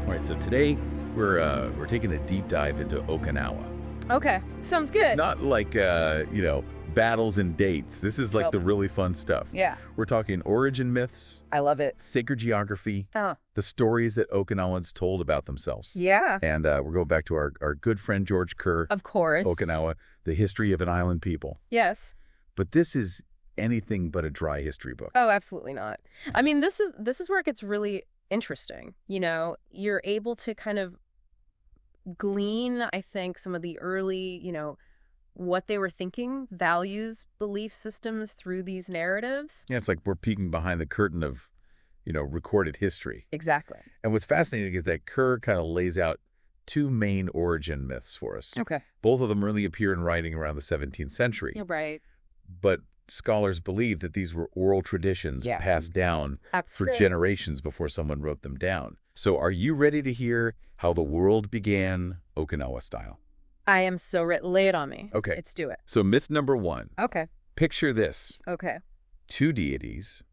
All right, so today we're taking a deep dive into Okinawa. Okay, sounds good. Not like battles and dates. This is like Nope. the really fun stuff. Yeah, We're talking origin myths, I love it. sacred geography, Oh, the stories that Okinawans told about themselves. yeah, And we're going back to our good friend George Kerr, of course. Okinawa, the history of an island people. Yes. But this is anything but a dry history book. Oh, absolutely not. I mean, this is where it gets really interesting. You know, you're able to kind of glean, I think, some of the early, what they were thinking, values, belief systems through these narratives. Yeah, it's like we're peeking behind the curtain of, recorded history. Exactly. And what's fascinating is that Kerr kind of lays out two main origin myths for us. Okay. Both of them really appear in writing around the 17th century. You're right. But scholars believe that these were oral traditions Yeah. passed down for Absolutely. generations before someone wrote them down. So are you ready to hear how the world began Okinawa style? I am so ready. Lay it on me. Okay. Let's do it. So myth number one, Okay. picture this. Okay. Two deities,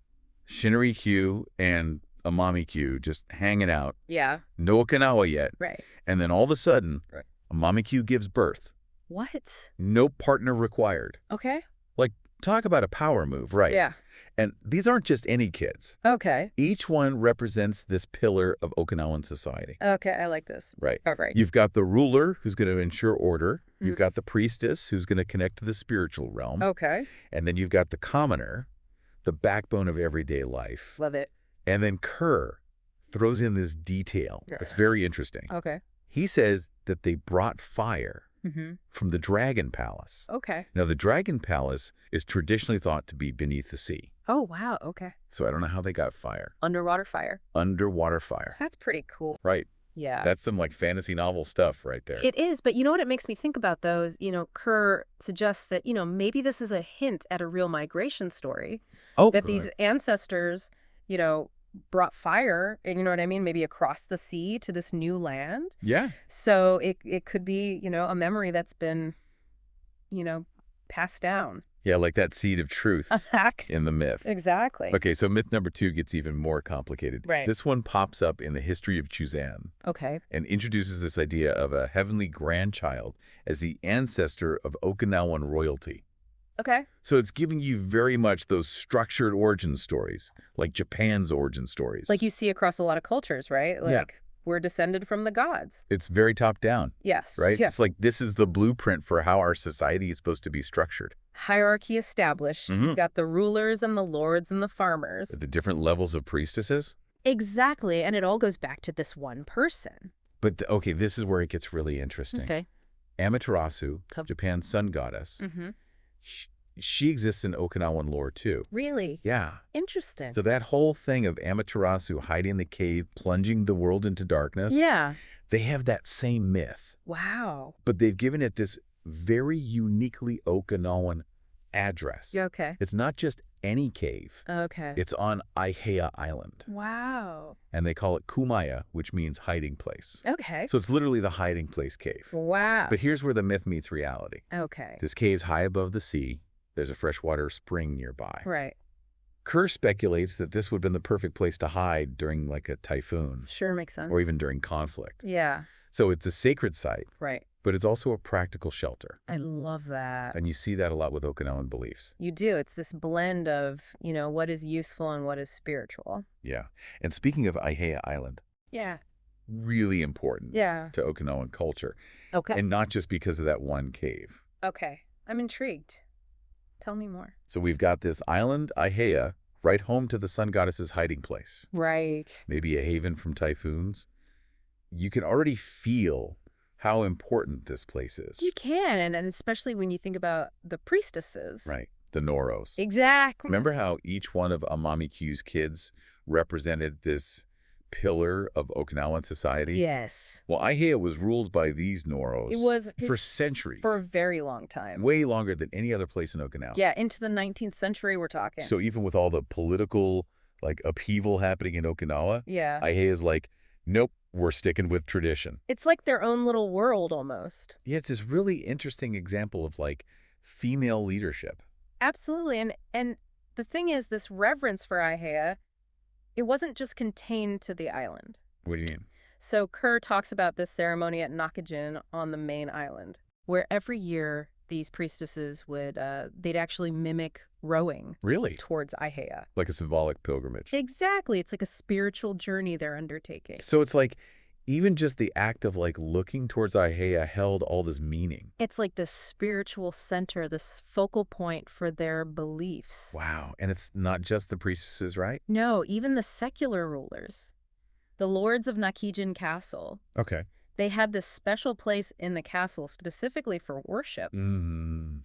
Shineri-kyu and Amami-kyu, just hanging out. Yeah. No Okinawa yet. Right. And then all of a sudden, Right. Amami-kyu gives birth. What? No partner required. Okay. Like, talk about a power move, right? Yeah. And these aren't just any kids. Okay. Each one represents this pillar of Okinawan society. Okay. I like this. Right. All right. You've got the ruler, who's going to ensure order. You've Mhm. got the priestess, who's going to connect to the spiritual realm. Okay. And then you've got the commoner, the backbone of everyday life. Love it. And then Kerr throws in this detail. That's very interesting. Okay. He says that they brought fire Mm-hmm. from the Dragon Palace. Okay. Now, the Dragon Palace is traditionally thought to be beneath the sea. Oh, wow. Okay. So I don't know how they got fire. Underwater fire. Underwater fire. That's pretty cool. Right. Yeah. That's some like fantasy novel stuff right there. It is, but you know what it makes me think about those? Kerr suggests that, maybe this is a hint at a real migration story, that these ancestors, brought fire, and you know what I mean? Maybe across the sea to this new land. Yeah. So it could be, a memory that's been, passed down. Yeah, like that seed of truth in the myth. Exactly. Okay, so myth number two gets even more complicated. Right. This one pops up in the History of Chuzan Okay. and introduces this idea of a heavenly grandchild as the ancestor of Okinawan royalty. Okay. So it's giving you very much those structured origin stories, like Japan's origin stories. Like you see across a lot of cultures, right? Like we're descended from the gods. It's very top down, Yes. right? Yeah. It's like this is the blueprint for how our society is supposed to be structured. Hierarchy established. Mhm. You've got the rulers and the lords and the farmers. The different levels of priestesses. Exactly. And it all goes back to this one person. But, okay, this is where it gets really interesting. Okay. Amaterasu, Come. Japan's sun goddess, Mm-hmm. she exists in Okinawan lore too. Really? Yeah. Interesting. So that whole thing of Amaterasu hiding in the cave, plunging the world into darkness, Yeah. they have that same myth. Wow. But they've given it this very uniquely Okinawan address. Okay. It's not just any cave. Okay. It's on Aiheya Island. Wow. And they call it Kumaya, which means hiding place. Okay. So it's literally the hiding place cave. Wow. But here's where the myth meets reality. Okay. This cave's high above the sea. There's a freshwater spring nearby. Right. Kerr speculates that this would have been the perfect place to hide during like a typhoon Sure makes sense. or even during conflict. Yeah. So it's a sacred site, Right. but it's also a practical shelter. I love that. And you see that a lot with Okinawan beliefs. You do. It's this blend of, what is useful and what is spiritual. Yeah. And speaking of Aiheya Island, Yeah. really important Yeah. to Okinawan culture. Okay. And not just because of that one cave. Okay. I'm intrigued. Tell me more. So we've got this island, Aiheya, right home to the sun goddess's hiding place. Right. Maybe a haven from typhoons. You can already feel how important this place is. You can, and especially when you think about the priestesses. Right. The noros. Exactly. Remember how each one of Amami-kyu's kids represented this pillar of Okinawan society? Yes. Well, Aiheya was ruled by these noros It was for centuries. for a very long time. Way longer than any other place in Okinawa. Yeah, into the 19th century we're talking. So even with all the political upheaval happening in Okinawa, yeah. Aiheya's like, nope, we're sticking with tradition. It's like their own little world almost. Yeah, it's this really interesting example of female leadership. Absolutely. And the thing is, this reverence for Aiheya, it wasn't just contained to the island. What do you mean? So Kerr talks about this ceremony at Nakajin on the main island, where every year these priestesses would, they'd actually mimic rowing Really? towards Aiheya. Like a symbolic pilgrimage. Exactly. It's like a spiritual journey they're undertaking. So it's like even just the act of like looking towards Aiheya held all this meaning. It's like this spiritual center, this focal point for their beliefs. Wow. And it's not just the priestesses, right? No, even the secular rulers, the lords of Nakijin Castle, Okay. they had this special place in the castle specifically for worship,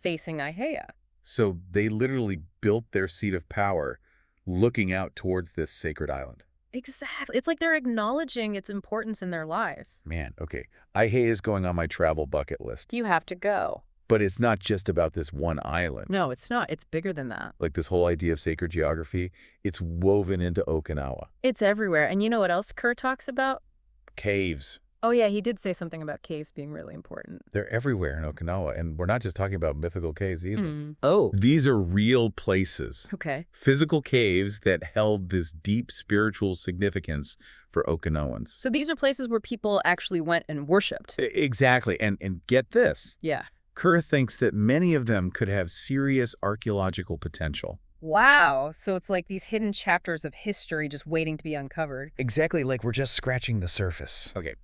facing Aiheya. So they literally built their seat of power looking out towards this sacred island. Exactly. It's like they're acknowledging its importance in their lives. Man, okay. Aiheya is going on my travel bucket list. You have to go. But it's not just about this one island. No, it's not. It's bigger than that. Like this whole idea of sacred geography, it's woven into Okinawa. It's everywhere. And you know what else Kerr talks about? Caves. Oh, yeah, he did say something about caves being really important. They're everywhere in Okinawa, and we're not just talking about mythical caves either. Oh. These are real places. Okay. Physical caves that held this deep spiritual significance for Okinawans. So these are places where people actually went and worshipped. Exactly. And get this. Yeah. Kerr thinks that many of them could have serious archaeological potential. Wow. So it's like these hidden chapters of history just waiting to be uncovered. Exactly, like we're just scratching the surface. Okay.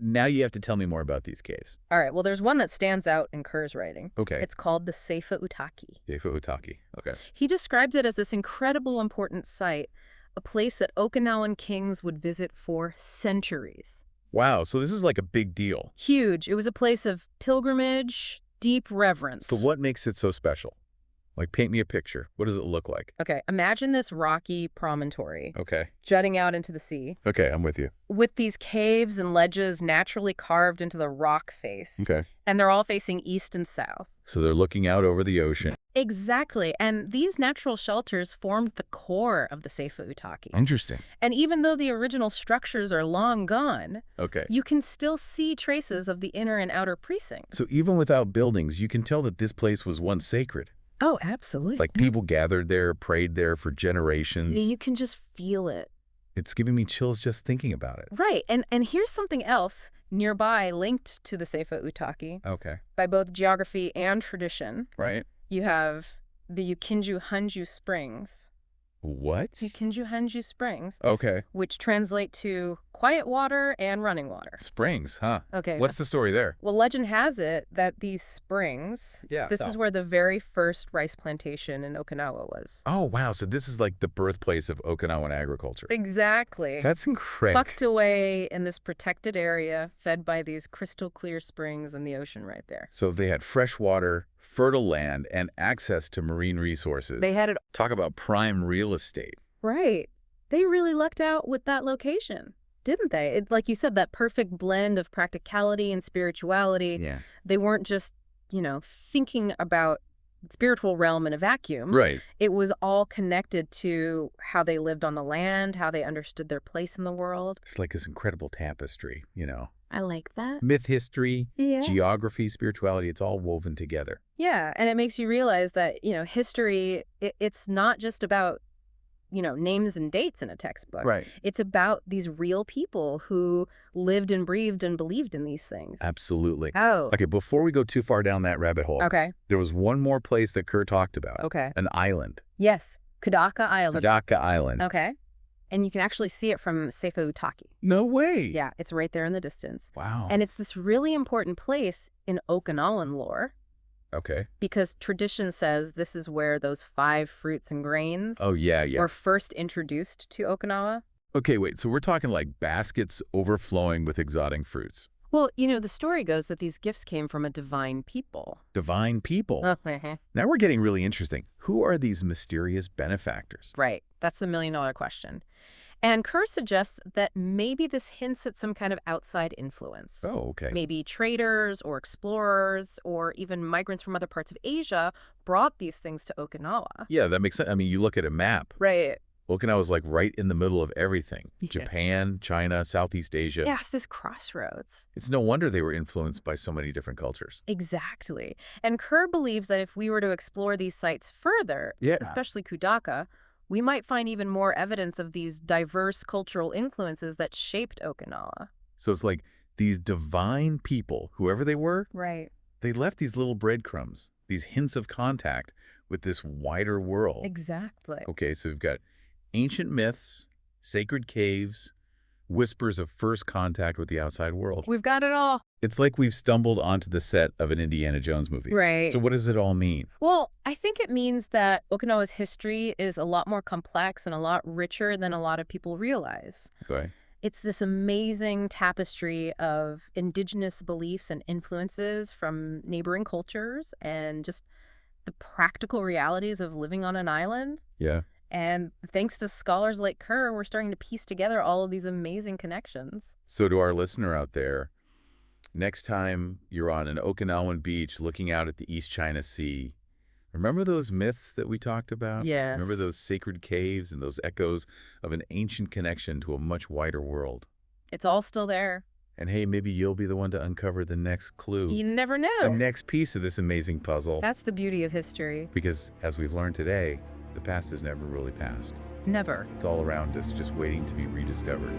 Now you have to tell me more about these caves. All right. Well, there's one that stands out in Kerr's writing. Okay. It's called the Seifa Utaki. Seifa Utaki. Okay. He describes it as this incredible important site, a place that Okinawan kings would visit for centuries. Wow, so this is like a big deal. Huge. It was a place of pilgrimage, deep reverence. So what makes it so special? Like, paint me a picture. What does it look like? Okay, imagine this rocky promontory Okay. jutting out into the sea, Okay, I'm with you. with these caves and ledges naturally carved into the rock face. Okay. And they're all facing east and south. So they're looking out over the ocean. Exactly. And these natural shelters formed the core of the Seifa Utaki. Interesting. And even though the original structures are long gone, Okay. you can still see traces of the inner and outer precincts. So even without buildings, you can tell that this place was once sacred. Oh, absolutely. Like people gathered there, prayed there for generations. You can just feel it. It's giving me chills just thinking about it. Right. And here's something else nearby linked to the Seifa Utaki Okay. by both geography and tradition. Right. You have the Yukinju Hanju Springs. What? Yukinju Hanju Springs, Okay. which translate to quiet water and running water. Springs, huh? Okay. What's the story there? Well, legend has it that these springs, Yeah. this is where the very first rice plantation in Okinawa was. Oh, wow. So this is like the birthplace of Okinawan agriculture. Exactly. That's incredible. Tucked away in this protected area, fed by these crystal clear springs and the ocean right there. So they had fresh water, fertile land, and access to marine resources. They had it. Talk about prime real estate. Right. They really lucked out with that location, didn't they? Like you said, that perfect blend of practicality and spirituality. Yeah. They weren't just, thinking about spiritual realm in a vacuum. Right. It was all connected to how they lived on the land, how they understood their place in the world. It's like this incredible tapestry, I like that. Myth, history, Yeah. geography, spirituality, it's all woven together. Yeah, and it makes you realize that, history, it's not just about, names and dates in a textbook. Right. It's about these real people who lived and breathed and believed in these things. Absolutely. Oh. Okay, before we go too far down that rabbit hole, Okay. there was one more place that Kerr talked about. Okay. An island. Yes. Kudaka Island. Sadaka Island. Okay. And you can actually see it from Seifa Utaki. No way. Yeah, it's right there in the distance. Wow. And it's this really important place in Okinawan lore Okay. because tradition says this is where those 5 fruits and grains Oh, yeah, yeah. were first introduced to Okinawa. Okay, wait, so we're talking like baskets overflowing with exotic fruits. Well, the story goes that these gifts came from a divine people. Divine people. Now we're getting really interesting. Who are these mysterious benefactors? Right. That's the million-dollar question. And Kerr suggests that maybe this hints at some kind of outside influence. Oh, okay. Maybe traders or explorers or even migrants from other parts of Asia brought these things to Okinawa. Yeah, that makes sense. I mean, you look at a map. Right. Okinawa is like right in the middle of everything. Yeah. Japan, China, Southeast Asia. Yeah, it's this crossroads. It's no wonder they were influenced by so many different cultures. Exactly. And Kerr believes that if we were to explore these sites further, Yeah. especially Kudaka, we might find even more evidence of these diverse cultural influences that shaped Okinawa. So it's like these divine people, whoever they were, Right. they left these little breadcrumbs, these hints of contact with this wider world. Exactly. Okay, so we've got ancient myths, sacred caves, whispers of first contact with the outside world. We've got it all. It's like we've stumbled onto the set of an Indiana Jones movie. Right. So what does it all mean? Well, I think it means that Okinawa's history is a lot more complex and a lot richer than a lot of people realize. Okay. It's this amazing tapestry of indigenous beliefs and influences from neighboring cultures and just the practical realities of living on an island. Yeah. And thanks to scholars like Kerr, we're starting to piece together all of these amazing connections. So to our listener out there, next time you're on an Okinawan beach looking out at the East China Sea, remember those myths that we talked about? Yes. Remember those sacred caves and those echoes of an ancient connection to a much wider world? It's all still there. And hey, maybe you'll be the one to uncover the next clue. You never know. The next piece of this amazing puzzle. That's the beauty of history. Because as we've learned today, the past is never really past. Never. It's all around us, just waiting to be rediscovered.